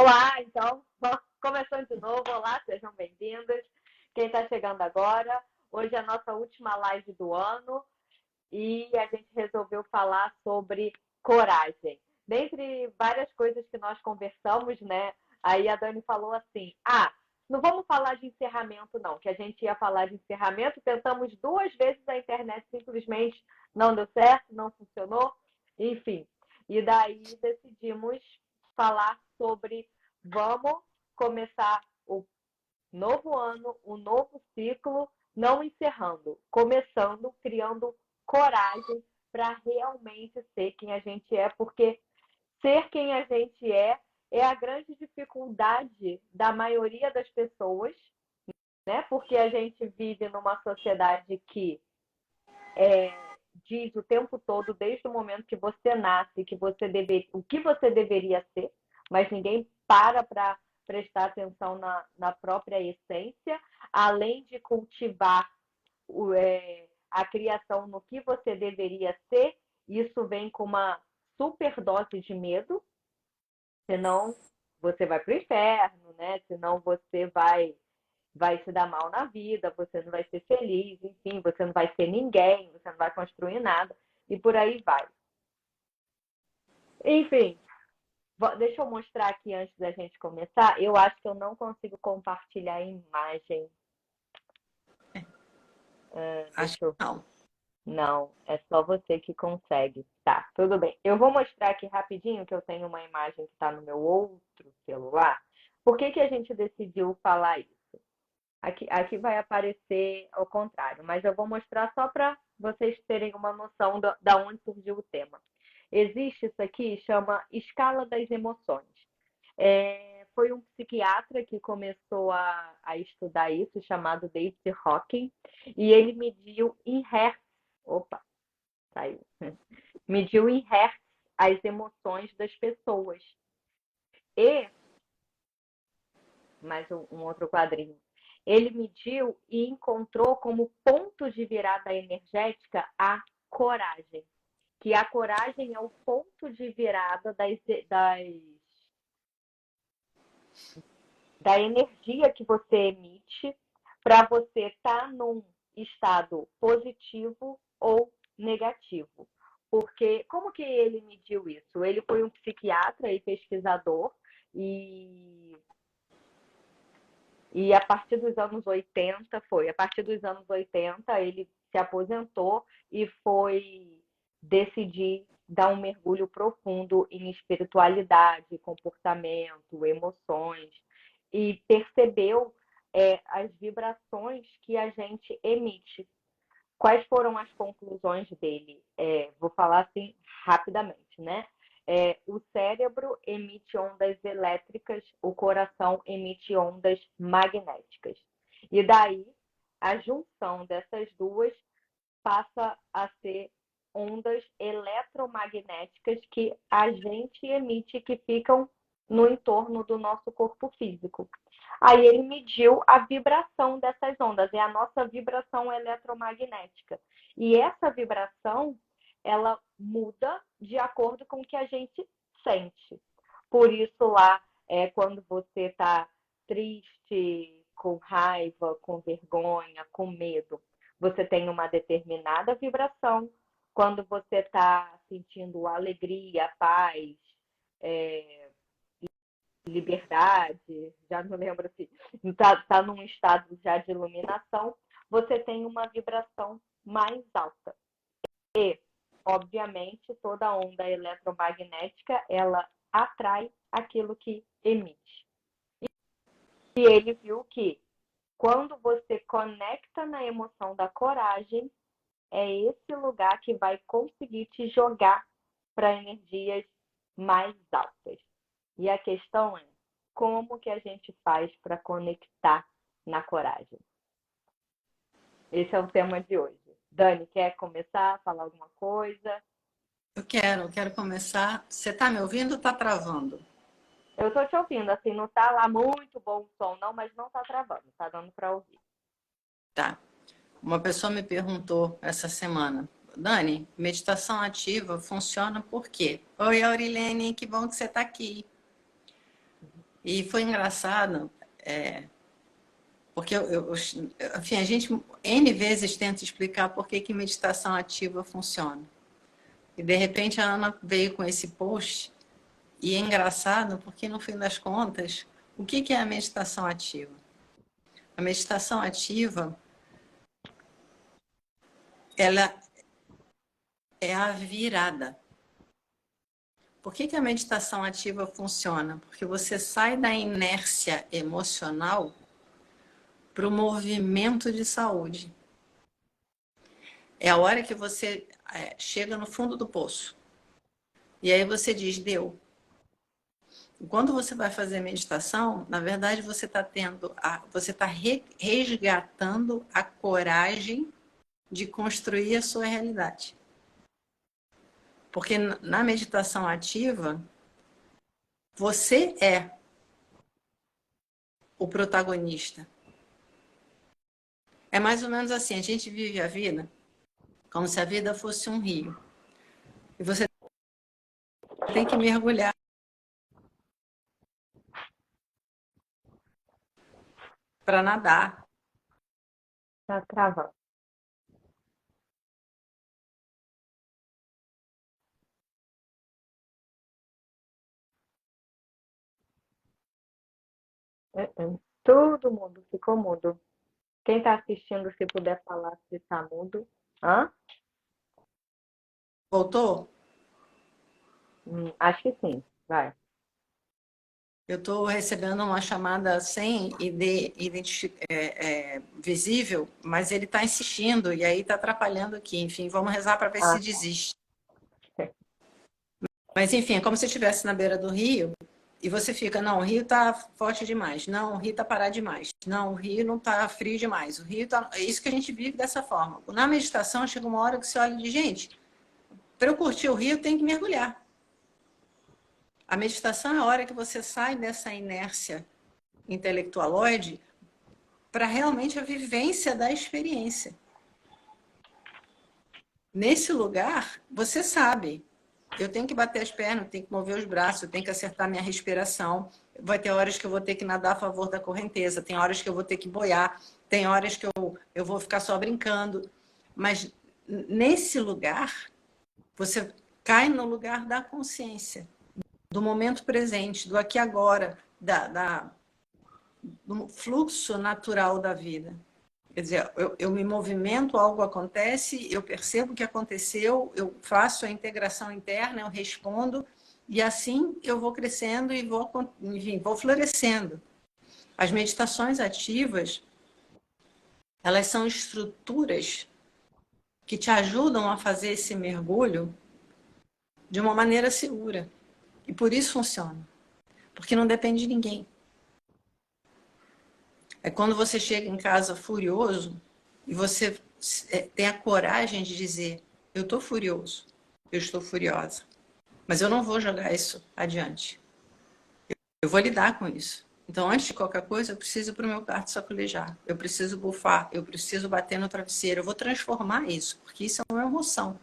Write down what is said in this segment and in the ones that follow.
Olá, então, começando de novo. Olá, sejam bem-vindos. Quem está chegando agora, hoje é a nossa última live do ano e a gente resolveu falar sobre coragem. Dentre várias coisas que nós conversamos, né? Aí a Dani falou assim: não vamos falar de encerramento, não, que a gente ia falar de encerramento. Tentamos 2 vezes a internet, simplesmente não deu certo, não funcionou, enfim. E daí decidimos falar sobre vamos começar o novo ano, o novo ciclo, não encerrando, começando, criando coragem para realmente ser quem a gente é, porque ser quem a gente é a grande dificuldade da maioria das pessoas, né? Porque a gente vive numa sociedade que diz o tempo todo, desde o momento que você nasce, o que você deveria ser, mas ninguém para prestar atenção na própria essência, além de cultivar a criação no que você deveria ser. Isso vem com uma superdose de medo, senão você vai para o inferno, né? Senão você vai se dar mal na vida, você não vai ser feliz, enfim, você não vai ser ninguém, você não vai construir nada, e por aí vai. Enfim, deixa eu mostrar aqui antes da gente começar. Eu acho que eu não consigo compartilhar a imagem. Acho que não. Não, é só você que consegue. Tá, tudo bem. Eu vou mostrar aqui rapidinho que eu tenho uma imagem que está no meu outro celular. Por que a gente decidiu falar isso? Aqui vai aparecer ao contrário, mas eu vou mostrar só para vocês terem uma noção da onde surgiu o tema. Existe isso aqui, chama Escala das Emoções. Foi um psiquiatra que começou a estudar isso, chamado David Hawkins, e ele mediu em hertz. Opa, saiu. Mediu em hertz as emoções das pessoas. E, mais um outro quadrinho. Ele mediu e encontrou como ponto de virada energética a coragem. Que a coragem é o ponto de virada da energia que você emite para você estar num estado positivo ou negativo. Porque como que ele mediu isso? Ele foi um psiquiatra e pesquisador e a partir dos anos 80, ele se aposentou e foi decidir dar um mergulho profundo em espiritualidade, comportamento, emoções, e percebeu as vibrações que a gente emite. Quais foram as conclusões dele? Vou falar assim rapidamente, né? O cérebro emite ondas elétricas, o coração emite ondas magnéticas. E daí, a junção dessas duas passa a ser ondas eletromagnéticas que a gente emite, que ficam no entorno do nosso corpo físico. Aí ele mediu a vibração dessas ondas, é a nossa vibração eletromagnética. E essa vibração, ela muda de acordo com o que a gente sente. Por isso lá, quando você está triste, com raiva, com vergonha, com medo, você tem uma determinada vibração. Quando você está sentindo alegria, paz, liberdade, já não lembro se está num estado já de iluminação, você tem uma vibração mais alta. E, obviamente, toda onda eletromagnética, ela atrai aquilo que emite. E ele viu que quando você conecta na emoção da coragem, é esse lugar que vai conseguir te jogar para energias mais altas. E a questão é, como que a gente faz para conectar na coragem? Esse é o tema de hoje. Dani, quer começar a falar alguma coisa? Eu quero começar. Você está me ouvindo ou está travando? Eu estou te ouvindo, assim, não está lá muito bom o som não, mas não está travando, está dando para ouvir. Tá. Uma pessoa me perguntou essa semana, Dani, meditação ativa funciona por quê? Oi, Aurilene, que bom que você está aqui. E foi engraçado, porque enfim, a gente N vezes tenta explicar por que meditação ativa funciona. E de repente a Ana veio com esse post, e é engraçado porque no fim das contas, o que é a meditação ativa? A meditação ativa, ela é a virada. Por que a meditação ativa funciona? Porque você sai da inércia emocional para o movimento de saúde. É a hora que você chega no fundo do poço. E aí você diz, deu. Quando você vai fazer meditação, na verdade você está resgatando a coragem de construir a sua realidade. Porque na meditação ativa, você é o protagonista. É mais ou menos assim, a gente vive a vida como se a vida fosse um rio. E você tem que mergulhar para nadar. Tá travando. Todo mundo ficou mudo. Quem está assistindo, se puder falar se está mudo. Hã? Voltou? Acho que sim. Vai. Eu estou recebendo uma chamada sem ID visível, mas ele está insistindo e aí está atrapalhando aqui. Enfim, vamos rezar para ver se desiste. Mas, enfim, é como se estivesse na beira do rio e você fica, não, o rio está forte demais. Não, o rio está parado demais. Não, o rio não está frio demais. O rio está... É isso que a gente vive dessa forma. Na meditação, chega uma hora que você olha e diz, gente, para eu curtir o rio, eu tenho que mergulhar. A meditação é a hora que você sai dessa inércia intelectualoide para realmente a vivência da experiência. Nesse lugar, você sabe, eu tenho que bater as pernas, eu tenho que mover os braços, eu tenho que acertar minha respiração. Vai ter horas que eu vou ter que nadar a favor da correnteza, tem horas que eu vou ter que boiar, tem horas que eu vou ficar só brincando. Mas nesse lugar, você cai no lugar da consciência, do momento presente, do aqui e agora, do fluxo natural da vida. Quer dizer, eu me movimento, algo acontece, eu percebo o que aconteceu, eu faço a integração interna, eu respondo, e assim eu vou crescendo e vou florescendo. As meditações ativas, elas são estruturas que te ajudam a fazer esse mergulho de uma maneira segura. E por isso funciona. Porque não depende de ninguém. É quando você chega em casa furioso e você tem a coragem de dizer, eu estou furioso, eu estou furiosa, mas eu não vou jogar isso adiante. Eu vou lidar com isso. Então, antes de qualquer coisa, eu preciso ir para o meu quarto sacolejar, eu preciso bufar, eu preciso bater no travesseiro, eu vou transformar isso, porque isso é uma emoção.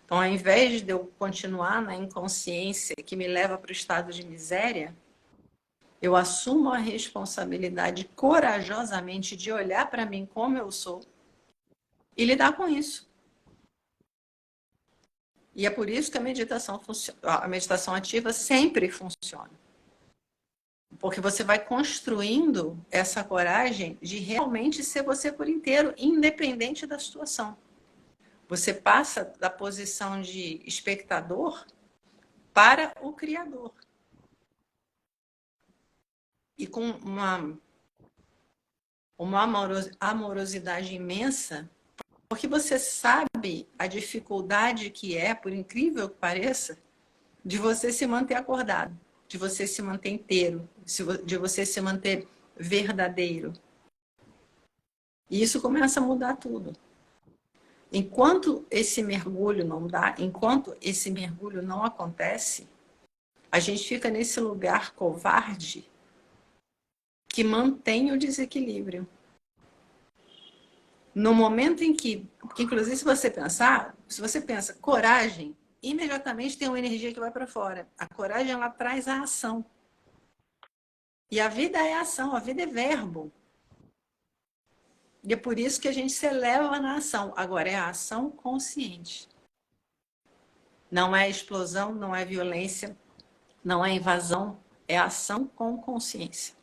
Então, ao invés de eu continuar na inconsciência que me leva para o estado de miséria, eu assumo a responsabilidade corajosamente de olhar para mim como eu sou e lidar com isso. E é por isso que a meditação ativa sempre funciona. Porque você vai construindo essa coragem de realmente ser você por inteiro, independente da situação. Você passa da posição de espectador para o criador. E com uma amorosidade imensa, porque você sabe a dificuldade que é, por incrível que pareça, de você se manter acordado, de você se manter inteiro, de você se manter verdadeiro. E isso começa a mudar tudo. Enquanto esse mergulho não acontece, a gente fica nesse lugar covarde que mantém o desequilíbrio. No momento em que, inclusive se você pensa coragem, imediatamente tem uma energia que vai para fora. A coragem, ela traz a ação. E a vida é ação, a vida é verbo. E é por isso que a gente se eleva na ação. Agora, é a ação consciente. Não é explosão, não é violência, não é invasão, é ação com consciência.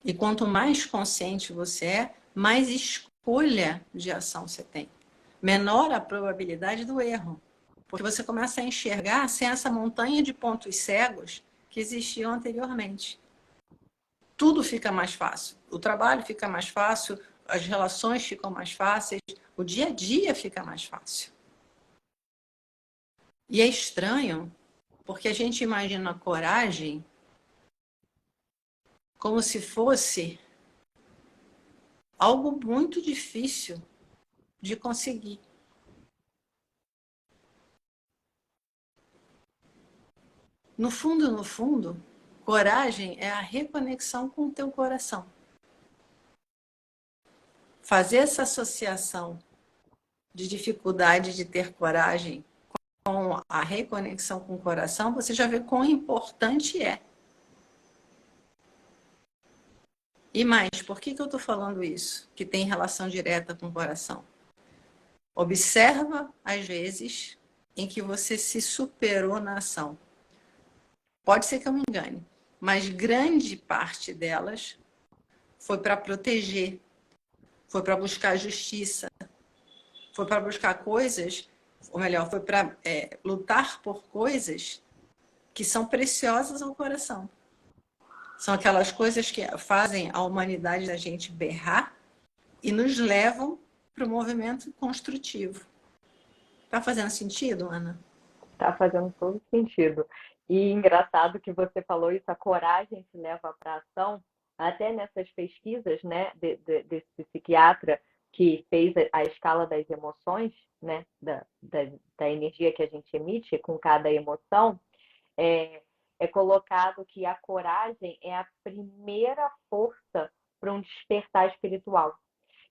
E quanto mais consciente você é, mais escolha de ação você tem. Menor a probabilidade do erro. Porque você começa a enxergar sem essa montanha de pontos cegos que existiam anteriormente. Tudo fica mais fácil. O trabalho fica mais fácil, as relações ficam mais fáceis, o dia a dia fica mais fácil. E é estranho, porque a gente imagina a coragem como se fosse algo muito difícil de conseguir. No fundo, coragem é a reconexão com o teu coração. Fazer essa associação de dificuldade de ter coragem com a reconexão com o coração, você já vê quão importante é. E mais, por que eu estou falando isso? Que tem relação direta com o coração. Observa as vezes em que você se superou na ação. Pode ser que eu me engane, mas grande parte delas foi para proteger, foi para buscar justiça, foi para buscar coisas, ou melhor, foi para lutar por coisas que são preciosas ao coração. São aquelas coisas que fazem a humanidade da gente berrar e nos levam para o movimento construtivo. Tá fazendo sentido, Ana? Tá fazendo todo sentido. E engraçado que você falou isso, a coragem te leva para a ação, até nessas pesquisas, né, desse psiquiatra que fez a escala das emoções, né, da energia que a gente emite com cada emoção, é, é colocado que a coragem é a primeira força para um despertar espiritual,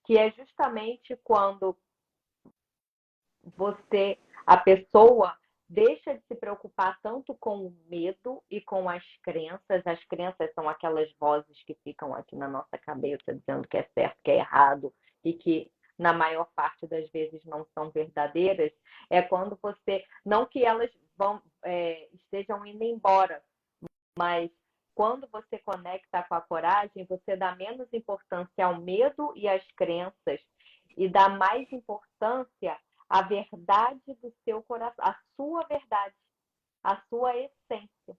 que é justamente quando a pessoa deixa de se preocupar tanto com o medo e com as crenças. As crenças são aquelas vozes que ficam aqui na nossa cabeça dizendo que é certo, que é errado e que na maior parte das vezes não são verdadeiras. É quando você, não que elas estejam indo embora, mas quando você conecta com a coragem, você dá menos importância ao medo e às crenças e dá mais importância à verdade do seu coração, à sua verdade, à sua essência.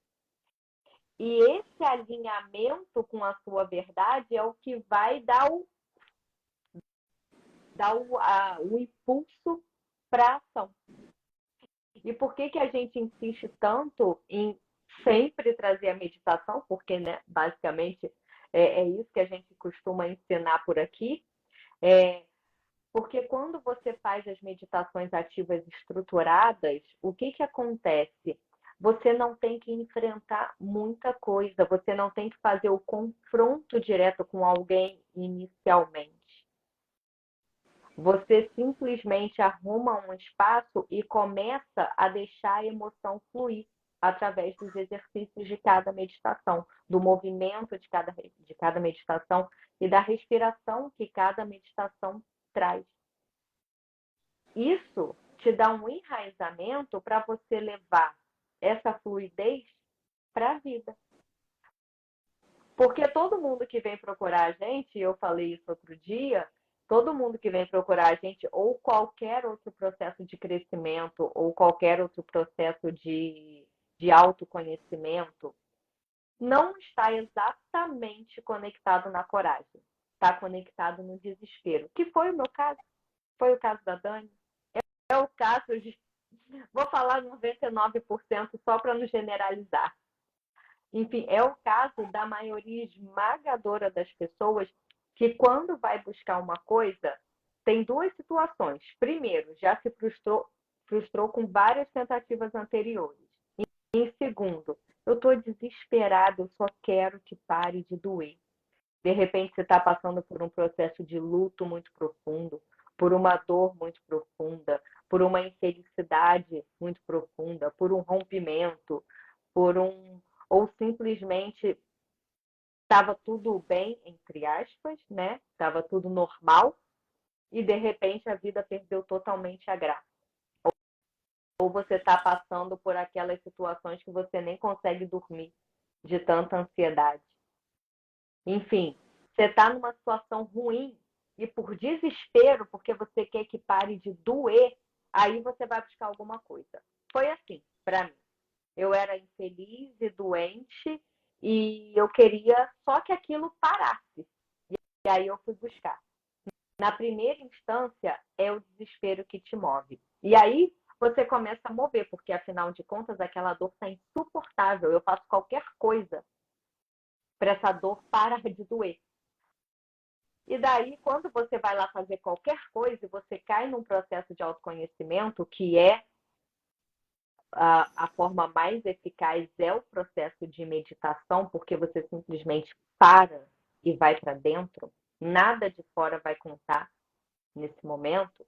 E esse alinhamento com a sua verdade é o que vai dar o impulso para a ação. E por que a gente insiste tanto em sempre trazer a meditação? Porque, né, basicamente, é isso que a gente costuma ensinar por aqui. Porque quando você faz as meditações ativas estruturadas, o que acontece? Você não tem que enfrentar muita coisa, você não tem que fazer o confronto direto com alguém inicialmente. Você simplesmente arruma um espaço e começa a deixar a emoção fluir através dos exercícios de cada meditação, do movimento de cada meditação e da respiração que cada meditação traz. Isso te dá um enraizamento para você levar essa fluidez para a vida. Porque todo mundo que vem procurar a gente, eu falei isso outro dia, todo mundo que vem procurar a gente, ou qualquer outro processo de crescimento, ou qualquer outro processo de autoconhecimento, não está exatamente conectado na coragem. Está conectado no desespero. Que foi o meu caso. Foi o caso da Dani. É o caso de... Vou falar 99% só para não generalizar. Enfim, é o caso da maioria esmagadora das pessoas que, quando vai buscar uma coisa, tem duas situações. Primeiro, já se frustrou com várias tentativas anteriores. E segundo, eu estou desesperada, eu só quero que pare de doer. De repente, você está passando por um processo de luto muito profundo, por uma dor muito profunda, por uma infelicidade muito profunda, por um rompimento, por um ou simplesmente estava tudo bem, entre aspas, né? Estava tudo normal e de repente a vida perdeu totalmente a graça. Ou você está passando por aquelas situações que você nem consegue dormir de tanta ansiedade. Enfim, você está numa situação ruim e por desespero, porque você quer que pare de doer, aí você vai buscar alguma coisa. Foi assim para mim. Eu era infeliz e doente e eu queria só que aquilo parasse. E aí eu fui buscar. Na primeira instância, é o desespero que te move. E aí você começa a mover, porque afinal de contas aquela dor está insuportável. Eu faço qualquer coisa para essa dor parar de doer. E daí, quando você vai lá fazer qualquer coisa, você cai num processo de autoconhecimento, que é a forma mais eficaz, é o processo de meditação, porque você simplesmente para e vai para dentro, nada de fora vai contar nesse momento,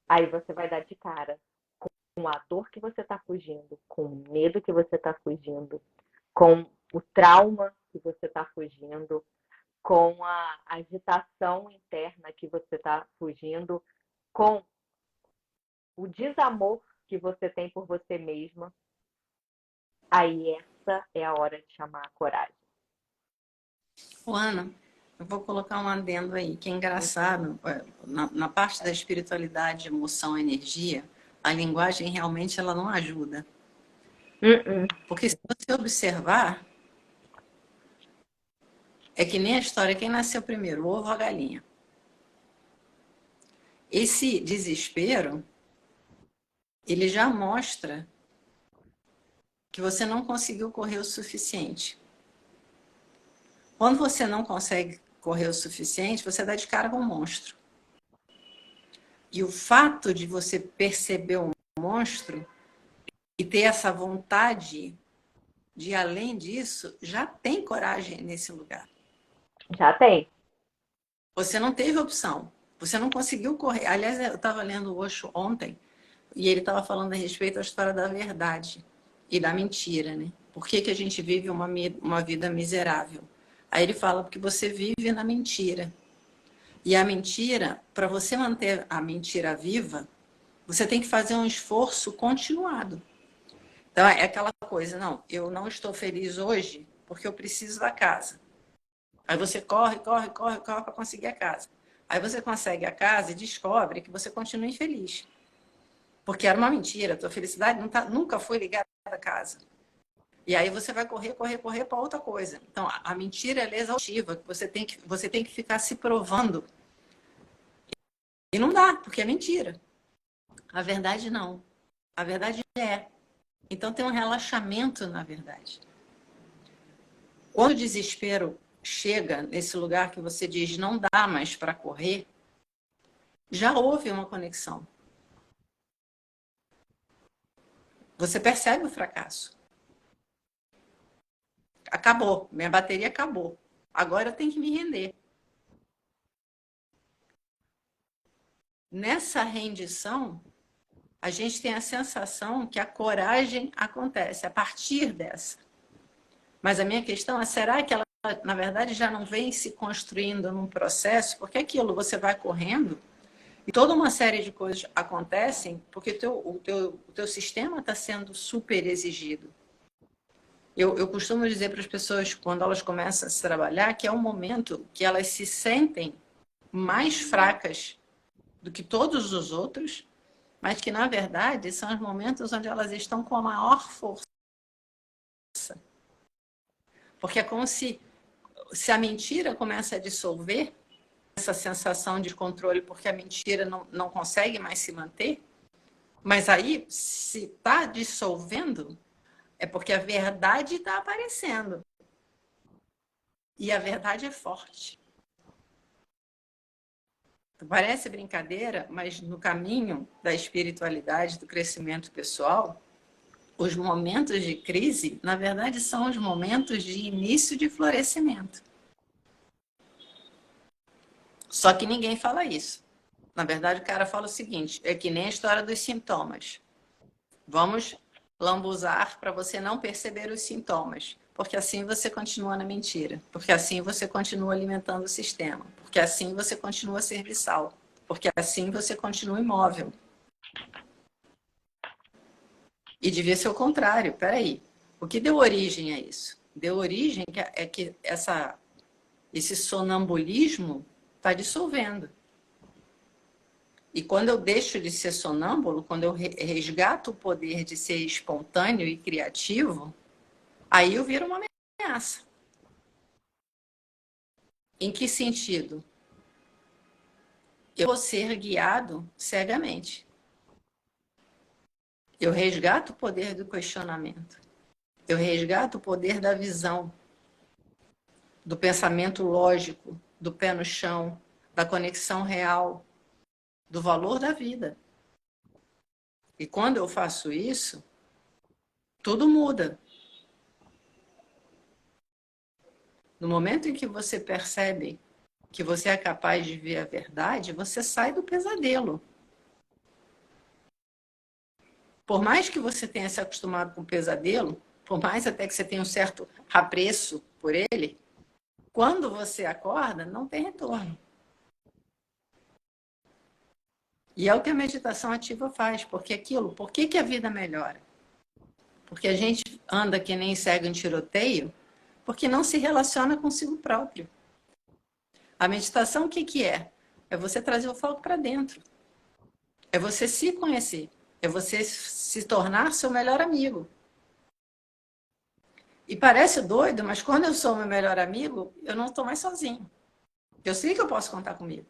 aí você vai dar de cara com a dor que você está fugindo, com o medo que você está fugindo, com o trauma que você está fugindo, com a agitação interna que você está fugindo, com o desamor que você tem por você mesma, aí essa é a hora de chamar a coragem. Ana, eu vou colocar um adendo aí, que é engraçado, na parte da espiritualidade, emoção, energia, a linguagem realmente ela não ajuda. Porque se você observar, é que nem a história, quem nasceu primeiro, o ovo ou a galinha? Esse desespero, ele já mostra que você não conseguiu correr o suficiente. Quando você não consegue correr o suficiente, você dá de cara com um monstro. E o fato de você perceber o monstro e ter essa vontade de ir além disso, já tem coragem nesse lugar. Já tem. Você não teve opção. Você não conseguiu correr. Aliás, eu estava lendo o Osho ontem e ele estava falando a respeito da história da verdade e da mentira, né? Por que, que a gente vive uma vida miserável? Aí ele fala porque você vive na mentira. E a mentira, para você manter a mentira viva, você tem que fazer um esforço continuado. Então, é aquela coisa, não, eu não estou feliz hoje porque eu preciso da casa. Aí você corre para conseguir a casa. Aí você consegue a casa e descobre que você continua infeliz. Porque era uma mentira, a tua felicidade nunca foi ligada à casa. E aí você vai correr para outra coisa. Então, a mentira é exaustiva, você tem que ficar se provando. E não dá, porque é mentira. A verdade não. A verdade é. Então tem um relaxamento na verdade. Quando o desespero chega nesse lugar que você diz não dá mais para correr, já houve uma conexão. Você percebe o fracasso. Acabou, minha bateria acabou. Agora eu tenho que me render. Nessa rendição, a gente tem a sensação que a coragem acontece a partir dessa. Mas a minha questão é, será que ela, na verdade, já não vem se construindo num processo? Porque aquilo, você vai correndo e toda uma série de coisas acontecem porque o teu sistema está sendo super exigido. Eu costumo dizer para as pessoas, quando elas começam a se trabalhar, que é um momento que elas se sentem mais fracas do que todos os outros, mas que, na verdade, são os momentos onde elas estão com a maior força. Porque é como se a mentira começa a dissolver essa sensação de controle, porque a mentira não consegue mais se manter, mas aí, se está dissolvendo, é porque a verdade está aparecendo. E a verdade é forte. Parece brincadeira, mas no caminho da espiritualidade, do crescimento pessoal, os momentos de crise, na verdade, são os momentos de início de florescimento. Só que ninguém fala isso. Na verdade, o cara fala o seguinte, é que nem a história dos sintomas. Vamos lambuzar para você não perceber os sintomas, porque assim você continua na mentira, porque assim você continua alimentando o sistema, porque assim você continua serviçal, porque assim você continua imóvel. E devia ser o contrário, peraí. O que deu origem a isso? Deu origem é que esse sonambulismo está dissolvendo. E quando eu deixo de ser sonâmbulo, quando eu resgato o poder de ser espontâneo e criativo, aí eu viro uma ameaça. Em que sentido? Eu vou ser guiado cegamente. Eu resgato o poder do questionamento. Eu resgato o poder da visão, do pensamento lógico, do pé no chão, da conexão real, do valor da vida. E quando eu faço isso, tudo muda. No momento em que você percebe que você é capaz de ver a verdade, você sai do pesadelo. Por mais que você tenha se acostumado com o pesadelo, por mais até que você tenha um certo apreço por ele, quando você acorda, não tem retorno. E é o que a meditação ativa faz, porque por que a vida melhora? Porque a gente anda que nem cego em tiroteio, porque não se relaciona consigo próprio. A meditação o que é? É você trazer o foco para dentro. É você se conhecer. É você se tornar seu melhor amigo. E parece doido, mas quando eu sou meu melhor amigo, eu não estou mais sozinho. Eu sei que eu posso contar comigo.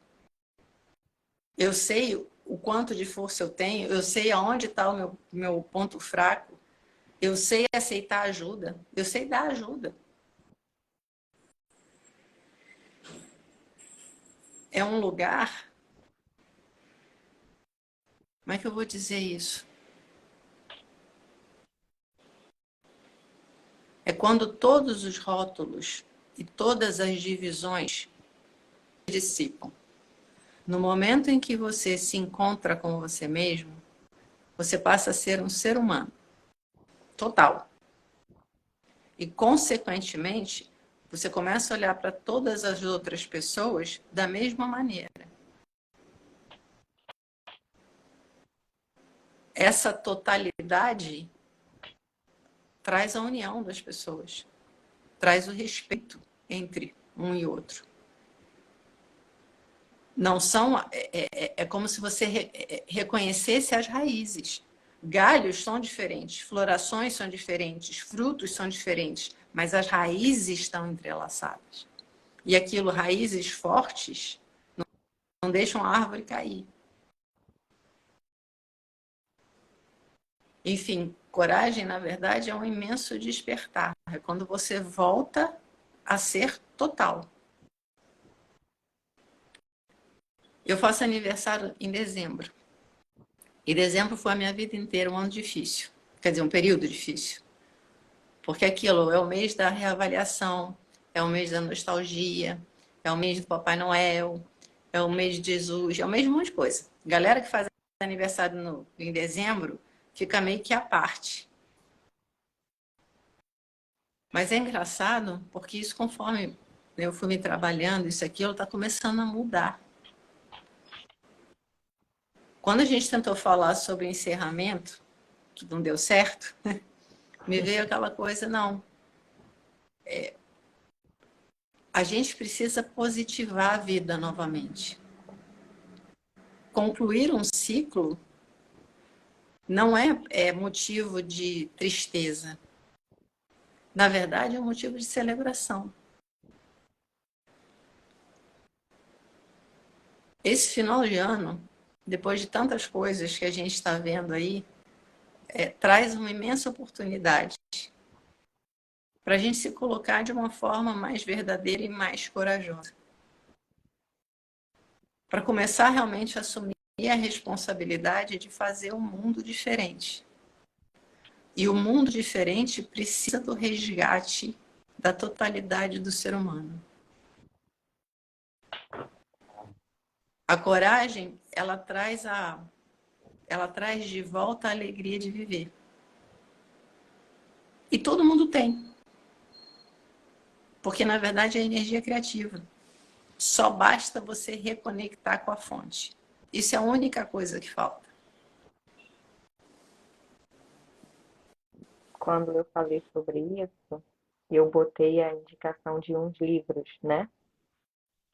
Eu sei o quanto de força eu tenho, eu sei aonde está o meu ponto fraco, eu sei aceitar ajuda, eu sei dar ajuda. É um lugar. Como é que eu vou dizer isso? É quando todos os rótulos e todas as divisões se dissipam. No momento em que você se encontra com você mesmo, você passa a ser um ser humano total. E, consequentemente, você começa a olhar para todas as outras pessoas da mesma maneira. Essa totalidade traz a união das pessoas, traz o respeito entre um e outro. Não são, é como se você reconhecesse as raízes. Galhos são diferentes, florações são diferentes, frutos são diferentes, mas as raízes estão entrelaçadas. E aquilo, raízes fortes, não deixam a árvore cair. Enfim, coragem, na verdade, é um imenso despertar. É quando você volta a ser total. Eu faço aniversário em dezembro. E dezembro foi a minha vida inteira um ano difícil. Quer dizer, um período difícil. Porque aquilo é o mês da reavaliação, é o mês da nostalgia, é o mês do Papai Noel, é o mês de Jesus, é o mês de um monte de coisa. Galera que faz aniversário em dezembro fica meio que à parte. Mas é engraçado porque isso, conforme eu fui me trabalhando, isso aqui está começando a mudar. Quando a gente tentou falar sobre encerramento, que não deu certo, me veio aquela coisa, não. A gente precisa positivar a vida novamente. Concluir um ciclo não é motivo de tristeza. Na verdade, é um motivo de celebração. Esse final de ano, depois de tantas coisas que a gente está vendo aí, traz uma imensa oportunidade para a gente se colocar de uma forma mais verdadeira e mais corajosa. Para começar realmente a assumir a responsabilidade de fazer um mundo diferente. E o mundo diferente precisa do resgate da totalidade do ser humano. A coragem, ela traz de volta a alegria de viver. E todo mundo tem. Porque, na verdade, é energia criativa. Só basta você reconectar com a fonte. Isso é a única coisa que falta. Quando eu falei sobre isso, eu botei a indicação de uns livros, né?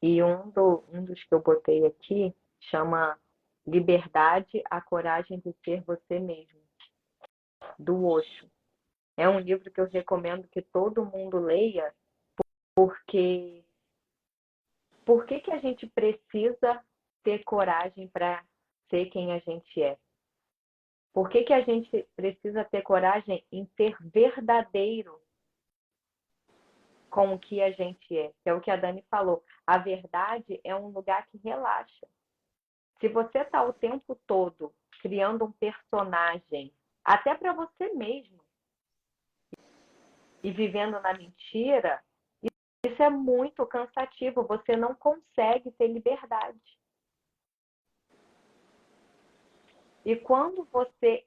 E um dos que eu botei aqui chama Liberdade, a Coragem de Ser Você Mesmo, do Osho. É um livro que eu recomendo que todo mundo leia, porque por que a gente precisa ter coragem para ser quem a gente é? Por que a gente precisa ter coragem em ser verdadeiro com o que a gente é? Que é o que a Dani falou. A verdade é um lugar que relaxa. Se você está o tempo todo criando um personagem, até para você mesmo, e vivendo na mentira, isso é muito cansativo. Você não consegue ter liberdade. E quando você.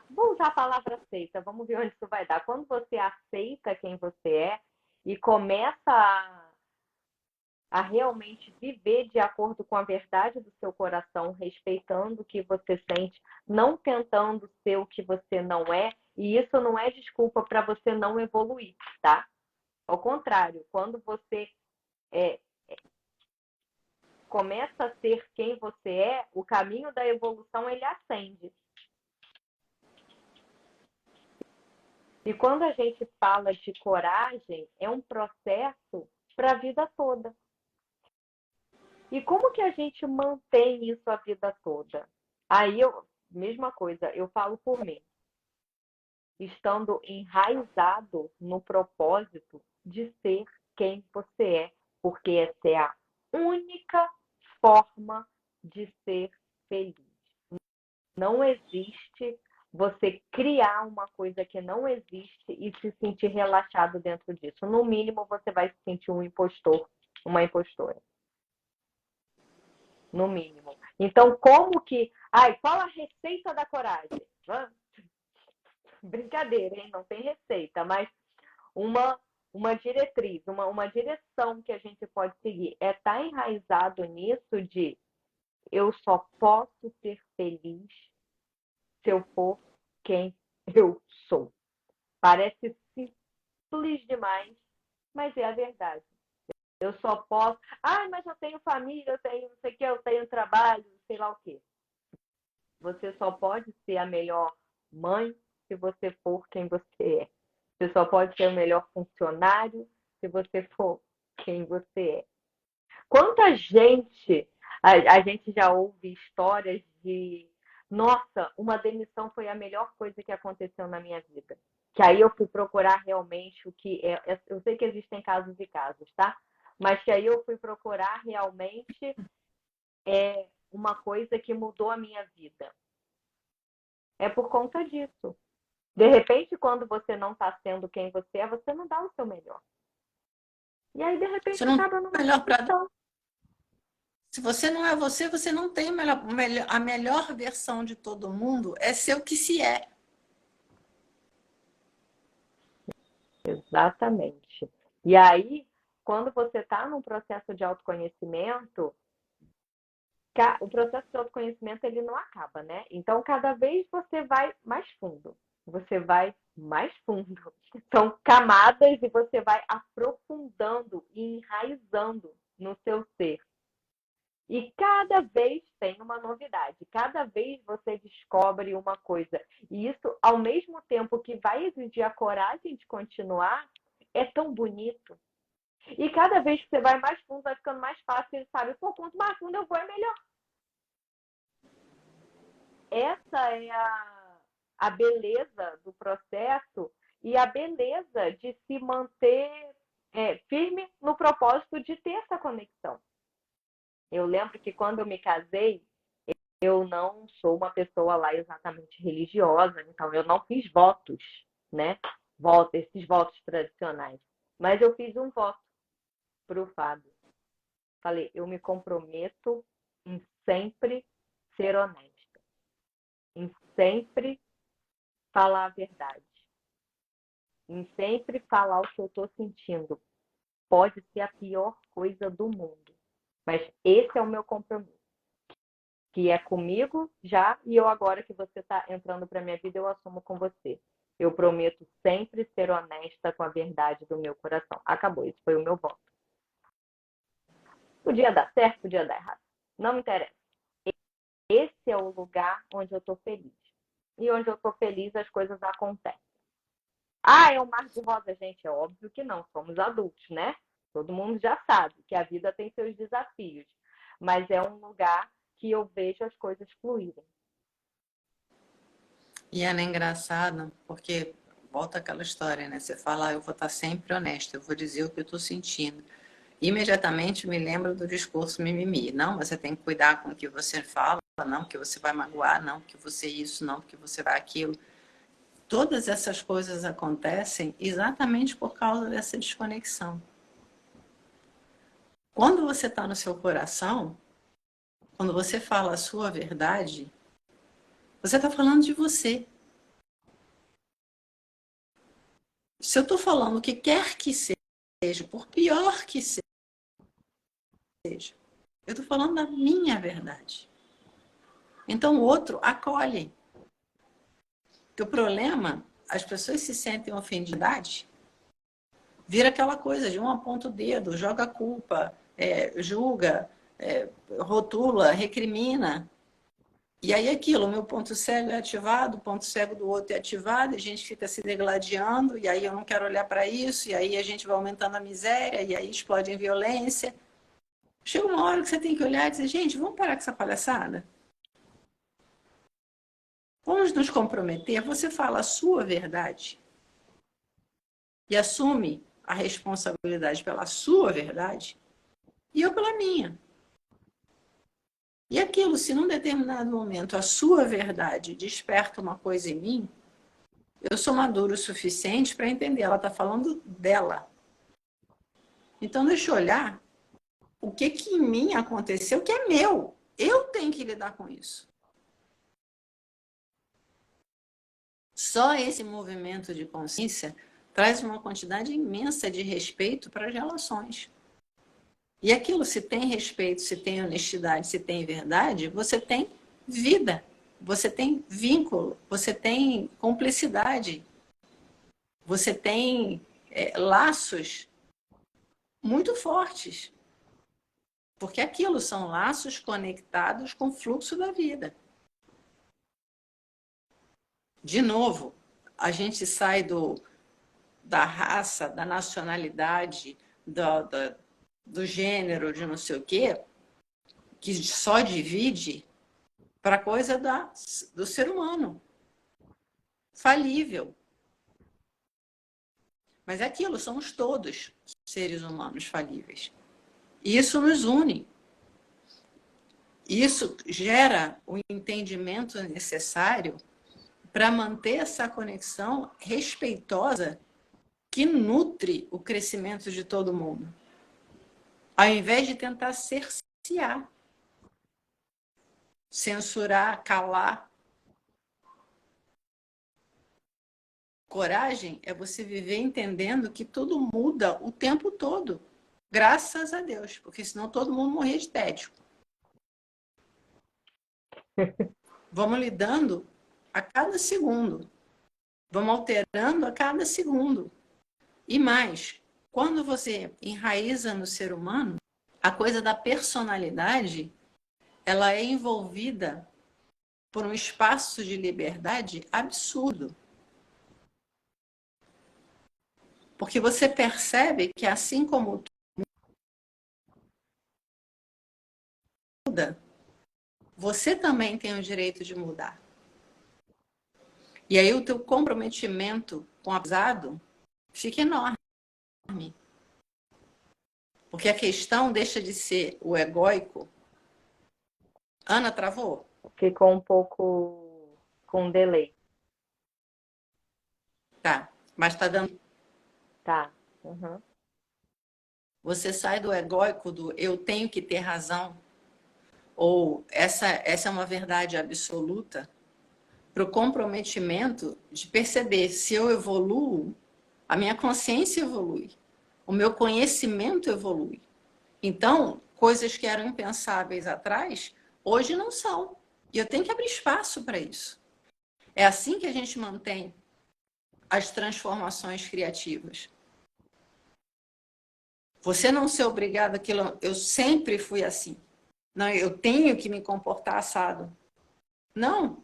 Vou usar a palavra aceita, vamos ver onde isso vai dar. Quando você aceita quem você é e começa a realmente viver de acordo com a verdade do seu coração, respeitando o que você sente, não tentando ser o que você não é, e isso não é desculpa para você não evoluir, tá? Ao contrário, quando você começa a ser quem você é, o caminho da evolução ele acende. E quando a gente fala de coragem, é um processo para a vida toda. E como que a gente mantém isso a vida toda? Aí mesma coisa, eu falo por mim, estando enraizado no propósito de ser quem você é, porque essa é a única forma de ser feliz. Não existe você criar uma coisa que não existe e se sentir relaxado dentro disso. No mínimo, você vai se sentir um impostor, uma impostora. No mínimo. Então, como que. Ai, qual a receita da coragem? Brincadeira, hein? Não tem receita, mas uma diretriz, uma direção que a gente pode seguir é estar enraizado nisso de eu só posso ser feliz se eu for quem eu sou. Parece simples demais, mas é a verdade. Eu só posso. Ah, mas eu tenho família, eu tenho não sei o que, eu tenho trabalho, sei lá o quê. Você só pode ser a melhor mãe se você for quem você é. Você só pode ser o melhor funcionário se você for quem você é. Quanta gente a gente já ouve histórias de nossa, uma demissão foi a melhor coisa que aconteceu na minha vida. Que aí eu fui procurar realmente o que é. Eu sei que existem casos e casos, tá? Mas que aí eu fui procurar realmente uma coisa que mudou a minha vida. É por conta disso. De repente, quando você não está sendo quem você é, você não dá o seu melhor. E aí, de repente, Você não tem acaba o numa melhor para dar. demissão. Se você não é você, você não tem a melhor versão de todo mundo, é ser o que se é. Exatamente. E aí, quando você está num processo de autoconhecimento, o processo de autoconhecimento ele não acaba, né? Então, cada vez você vai mais fundo. Você vai mais fundo. São camadas e você vai aprofundando e enraizando no seu ser. E cada vez tem uma novidade, cada vez você descobre uma coisa. E isso, ao mesmo tempo que vai exigir a coragem de continuar, é tão bonito. E cada vez que você vai mais fundo, vai ficando mais fácil, e sabe? Pô, quanto mais fundo eu vou, é melhor. Essa é a beleza do processo e a beleza de se manter firme no propósito de ter essa conexão. Eu lembro que quando eu me casei, eu não sou uma pessoa lá exatamente religiosa, então eu não fiz votos, né? Esses votos tradicionais. Mas eu fiz um voto para o Fábio. Falei, eu me comprometo em sempre ser honesta, em sempre falar a verdade. Em sempre falar o que eu estou sentindo. Pode ser a pior coisa do mundo. Mas esse é o meu compromisso. Que é comigo já, e eu agora que você está entrando para minha vida, eu assumo com você. Eu prometo sempre ser honesta com a verdade do meu coração. Acabou, esse foi o meu voto. Podia dar certo, podia dar errado. Não me interessa. Esse é o lugar onde eu estou feliz. E onde eu estou feliz, as coisas acontecem. Ah, é um mar de rosa, gente. É óbvio que não. Somos adultos, né? Todo mundo já sabe que a vida tem seus desafios. Mas é um lugar que eu vejo as coisas fluírem. E Ana, é engraçado, porque volta aquela história, né? Você fala, eu vou estar sempre honesta, eu vou dizer o que eu estou sentindo. Imediatamente me lembra do discurso mimimi. Não, você tem que cuidar com o que você fala, não, porque você vai magoar, não, porque você isso, não, porque você vai aquilo. Todas essas coisas acontecem exatamente por causa dessa desconexão. Quando você está no seu coração, quando você fala a sua verdade, você está falando de você. Se eu estou falando o que quer que seja, por pior que seja, eu estou falando da minha verdade. Então o outro acolhe. Porque o problema, as pessoas se sentem ofendidas, vira aquela coisa de um aponta o dedo, joga a culpa, julga, rotula, recrimina. E aí aquilo, o meu ponto cego é ativado, o ponto cego do outro é ativado, e a gente fica se degladiando, e aí eu não quero olhar para isso, e aí a gente vai aumentando a miséria, e aí explode em violência. Chega uma hora que você tem que olhar e dizer, gente, vamos parar com essa palhaçada? Vamos nos comprometer? Você fala a sua verdade e assume a responsabilidade pela sua verdade e eu pela minha. E aquilo, se num determinado momento a sua verdade desperta uma coisa em mim, eu sou maduro o suficiente para entender, ela está falando dela. Então deixa eu olhar o que em mim aconteceu que é meu. Eu tenho que lidar com isso. Só esse movimento de consciência traz uma quantidade imensa de respeito para as relações. E aquilo, se tem respeito, se tem honestidade, se tem verdade, você tem vida, você tem vínculo, você tem cumplicidade, você tem laços muito fortes. Porque aquilo são laços conectados com o fluxo da vida. De novo, a gente sai da raça, da nacionalidade, do gênero, de não sei o quê, que só divide, para a coisa do ser humano. Falível. Mas é aquilo, somos todos seres humanos falíveis. E isso nos une. Isso gera o entendimento necessário para manter essa conexão respeitosa que nutre o crescimento de todo mundo. Ao invés de tentar cercear, censurar, calar. Coragem é você viver entendendo que tudo muda o tempo todo. Graças a Deus, porque senão todo mundo morria de tédio. Vamos lidando a cada segundo. Vamos alterando a cada segundo. E mais, quando você enraiza no ser humano, a coisa da personalidade, ela é envolvida por um espaço de liberdade absurdo. Porque você percebe que assim como muda, você também tem o direito de mudar. E aí o teu comprometimento com o aprendizado fica enorme. Porque a questão deixa de ser o egóico. Ana, travou? Ficou um pouco com delay. Tá, mas tá dando. Tá. Uhum. Você sai do egóico do eu tenho que ter razão, ou essa é uma verdade absoluta, para o comprometimento de perceber se eu evoluo, a minha consciência evolui, o meu conhecimento evolui. Então, coisas que eram impensáveis atrás, hoje não são. E eu tenho que abrir espaço para isso. É assim que a gente mantém as transformações criativas. Você não ser obrigado àquilo, eu sempre fui assim. Não, eu tenho que me comportar assado. Não.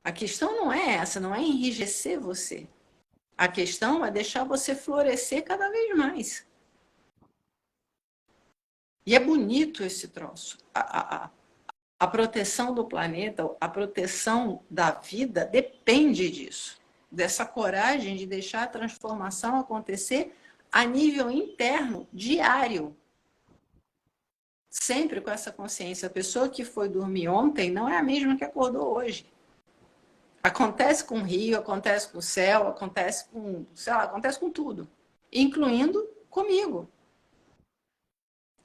A questão não é essa, não é enrijecer você. A questão é deixar você florescer cada vez mais. E é bonito esse troço. A proteção do planeta, a proteção da vida depende disso. Dessa coragem de deixar a transformação acontecer a nível interno, diário. Sempre com essa consciência. A pessoa que foi dormir ontem não é a mesma que acordou hoje. Acontece com o rio, acontece com o céu, acontece com, sei lá, acontece com tudo. Incluindo comigo.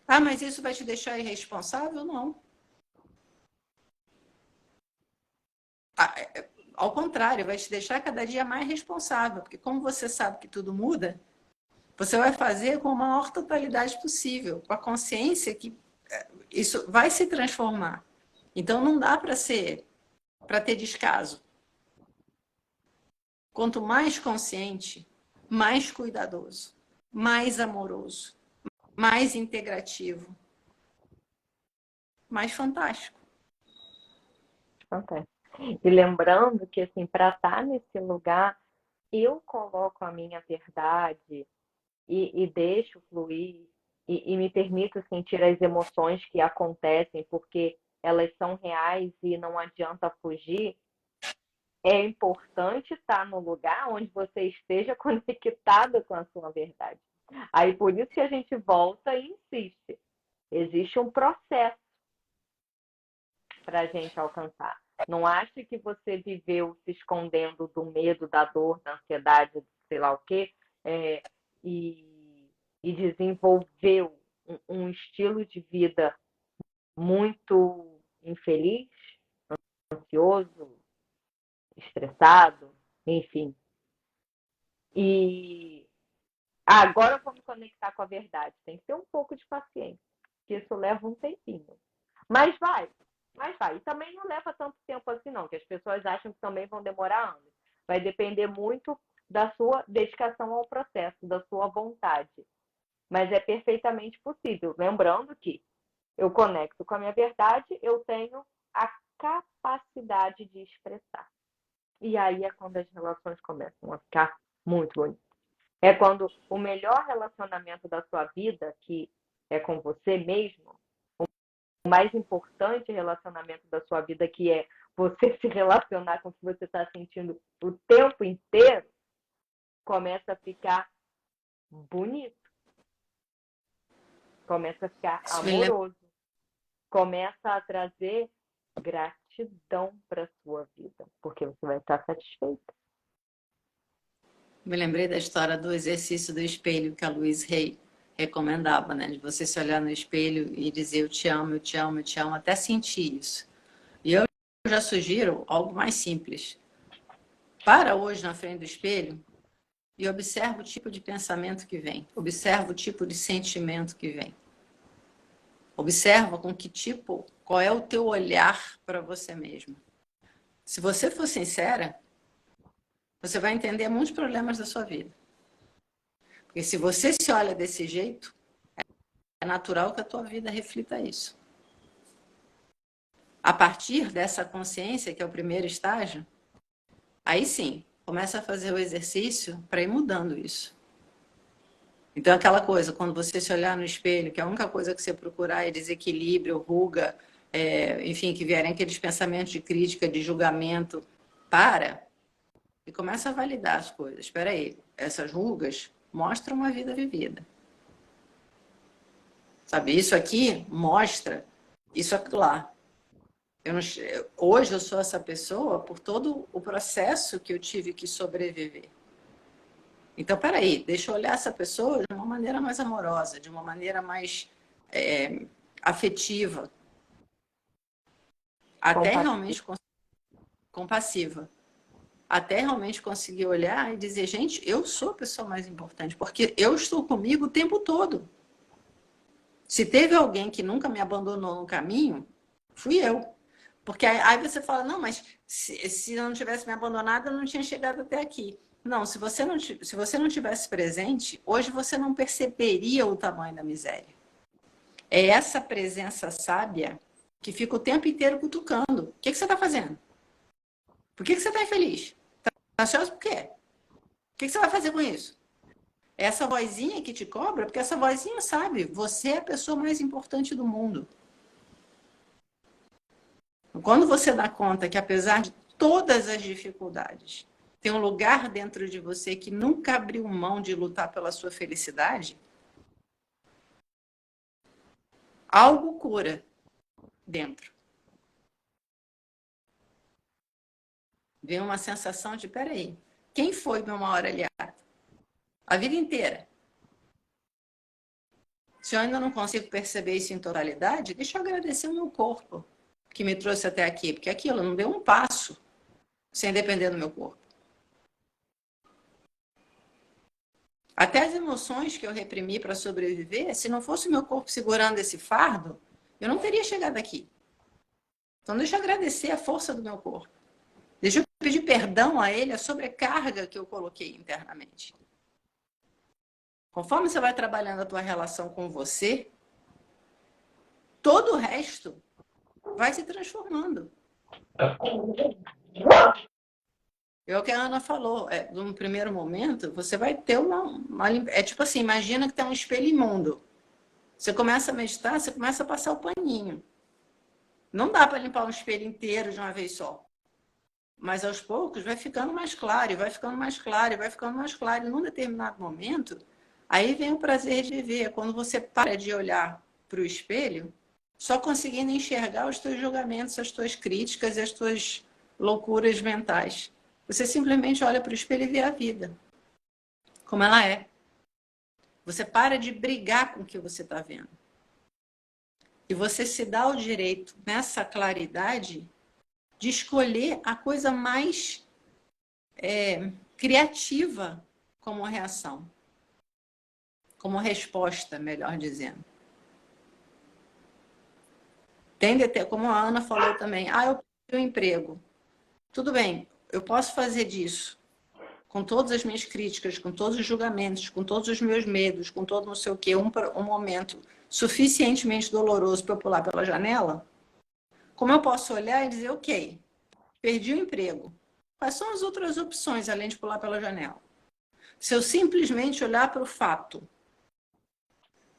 Ah, mas isso vai te deixar irresponsável? Não. Ao contrário, vai te deixar cada dia mais responsável, porque como você sabe que tudo muda, você vai fazer com a maior totalidade possível, com a consciência que isso vai se transformar. Então não dá para ter descaso. Quanto mais consciente, mais cuidadoso, mais amoroso, mais integrativo, mais fantástico. Fantástico. E lembrando que, assim, para estar nesse lugar, eu coloco a minha verdade e deixo fluir e me permito sentir as emoções que acontecem, porque elas são reais e não adianta fugir. É importante estar no lugar onde você esteja conectado com a sua verdade. Aí por isso que a gente volta e insiste. Existe um processo para a gente alcançar. Não ache que você viveu se escondendo do medo, da dor, da ansiedade, sei lá o quê, e desenvolveu um estilo de vida muito infeliz, ansioso, estressado, enfim. E agora eu vou me conectar com a verdade. Tem que ter um pouco de paciência, que isso leva um tempinho. Mas vai. E também não leva tanto tempo assim, não, que as pessoas acham que também vão demorar anos. Vai depender muito da sua dedicação ao processo, da sua vontade. Mas é perfeitamente possível. Lembrando que eu conecto com a minha verdade, eu tenho a capacidade de expressar. E aí é quando as relações começam a ficar muito bonitas. É quando o melhor relacionamento da sua vida, que é com você mesmo, o mais importante relacionamento da sua vida, que é você se relacionar com o que você está sentindo o tempo inteiro, começa a ficar bonito. Começa a ficar amoroso. Começa a trazer gratidão para a sua vida, porque você vai estar satisfeito. Me lembrei da história do exercício do espelho que a Louise Hay recomendava, né? De você se olhar no espelho e dizer eu te amo, eu te amo, eu te amo, até sentir isso. E eu já sugiro algo mais simples. Para hoje na frente do espelho e observa o tipo de pensamento que vem. Observa o tipo de sentimento que vem. Observa com que tipo, qual é o teu olhar para você mesmo. Se você for sincera, você vai entender muitos problemas da sua vida. Porque se você se olha desse jeito, é natural que a tua vida reflita isso. A partir dessa consciência, que é o primeiro estágio, aí sim, começa a fazer o exercício para ir mudando isso. Então, aquela coisa, quando você se olhar no espelho, que a única coisa que você procurar é desequilíbrio, ruga, enfim, que vierem aqueles pensamentos de crítica, de julgamento, para e começa a validar as coisas. Espera aí, essas rugas mostram uma vida vivida. Sabe, isso aqui mostra isso aqui lá. Hoje eu sou essa pessoa por todo o processo que eu tive que sobreviver. Então, peraí, deixa eu olhar essa pessoa de uma maneira mais amorosa, de uma maneira mais afetiva. Até realmente compassiva. Até realmente conseguir olhar e dizer, gente, eu sou a pessoa mais importante, porque eu estou comigo o tempo todo. Se teve alguém que nunca me abandonou no caminho, fui eu. Porque aí você fala, não, mas se eu não tivesse me abandonado, eu não tinha chegado até aqui. Não, se você não tivesse presente, hoje você não perceberia o tamanho da miséria. É essa presença sábia que fica o tempo inteiro cutucando. O que você está fazendo? Por que você está infeliz? Está ansioso por quê? O que você vai fazer com isso? É essa vozinha que te cobra, porque essa vozinha sabe, você é a pessoa mais importante do mundo. Quando você dá conta que, apesar de todas as dificuldades, tem um lugar dentro de você que nunca abriu mão de lutar pela sua felicidade, algo cura dentro. Vem uma sensação de, peraí, quem foi meu maior aliado? A vida inteira. Se eu ainda não consigo perceber isso em totalidade, deixa eu agradecer o meu corpo que me trouxe até aqui, porque aquilo não deu um passo sem depender do meu corpo. Até as emoções que eu reprimi para sobreviver, se não fosse o meu corpo segurando esse fardo, eu não teria chegado aqui. Então deixa eu agradecer a força do meu corpo. Deixa eu pedir perdão a ele, a sobrecarga que eu coloquei internamente. Conforme você vai trabalhando a tua relação com você, todo o resto vai se transformando. É o que a Ana falou, num primeiro momento, você vai ter é tipo assim, imagina que tem um espelho imundo. Você começa a meditar, você começa a passar o paninho. Não dá para limpar um espelho inteiro de uma vez só. Mas aos poucos vai ficando mais claro, vai ficando mais claro, vai ficando mais claro. E num determinado momento, aí vem o prazer de viver. Quando você para de olhar para o espelho, só conseguindo enxergar os teus julgamentos, as tuas críticas e as tuas loucuras mentais. Você simplesmente olha para o espelho e vê a vida como ela é. Você para de brigar com o que você está vendo. E você se dá o direito, nessa claridade, de escolher a coisa mais criativa como reação. Como resposta, melhor dizendo. Tem de ter, como a Ana falou também, eu perdi o emprego. Tudo bem, eu posso fazer disso com todas as minhas críticas, com todos os julgamentos, com todos os meus medos, com todo não sei o quê, um momento suficientemente doloroso para eu pular pela janela? Como eu posso olhar e dizer, ok, perdi o emprego. Quais são as outras opções, além de pular pela janela? Se eu simplesmente olhar para o fato,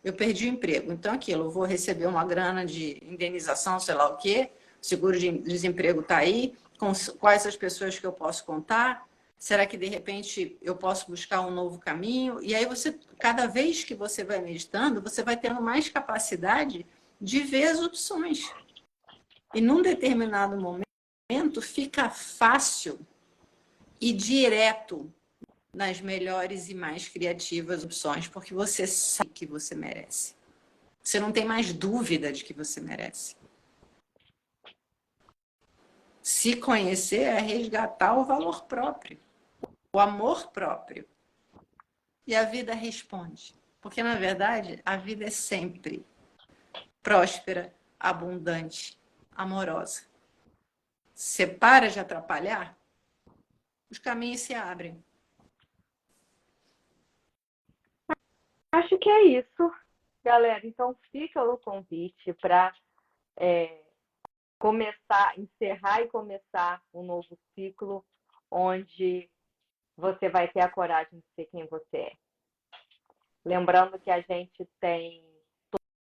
eu perdi o emprego, então aquilo, eu vou receber uma grana de indenização, sei lá o quê, o seguro de desemprego está aí, com quais as pessoas que eu posso contar, será que de repente eu posso buscar um novo caminho? E aí você, cada vez que você vai meditando, você vai tendo mais capacidade de ver as opções. E num determinado momento fica fácil e direto nas melhores e mais criativas opções, porque você sabe que você merece. Você não tem mais dúvida de que você merece. Se conhecer é resgatar o valor próprio, o amor próprio. E a vida responde. Porque, na verdade, a vida é sempre próspera, abundante, amorosa. Você para de atrapalhar, os caminhos se abrem. Acho que é isso, galera. Então fica o convite para começar, encerrar e começar um novo ciclo onde você vai ter a coragem de ser quem você é. Lembrando que a gente tem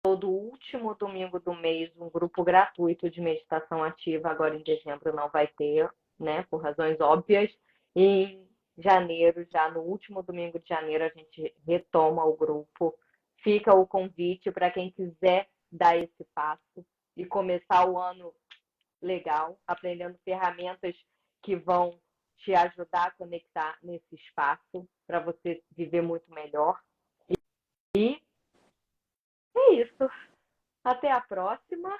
todo último domingo do mês um grupo gratuito de meditação ativa. Agora em dezembro não vai ter, né, por razões óbvias. E em janeiro, já no último domingo de janeiro, a gente retoma o grupo. Fica o convite para quem quiser dar esse passo e começar o ano legal, aprendendo ferramentas que vão te ajudar a conectar nesse espaço para você viver muito melhor. E é isso. Até a próxima.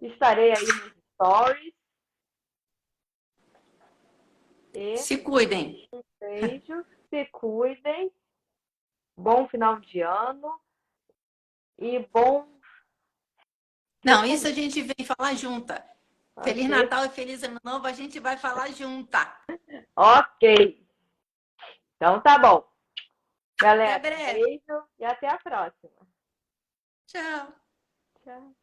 Estarei aí nos stories E Se cuidem. beijo, se cuidem. Bom final de ano e bom. Não, isso a gente vem falar junta. Feliz Ok. Natal e Feliz Ano Novo, a gente vai falar junta. Ok. Então tá bom. Até Galera, breve. beijo e até a próxima. Tchau. Tchau.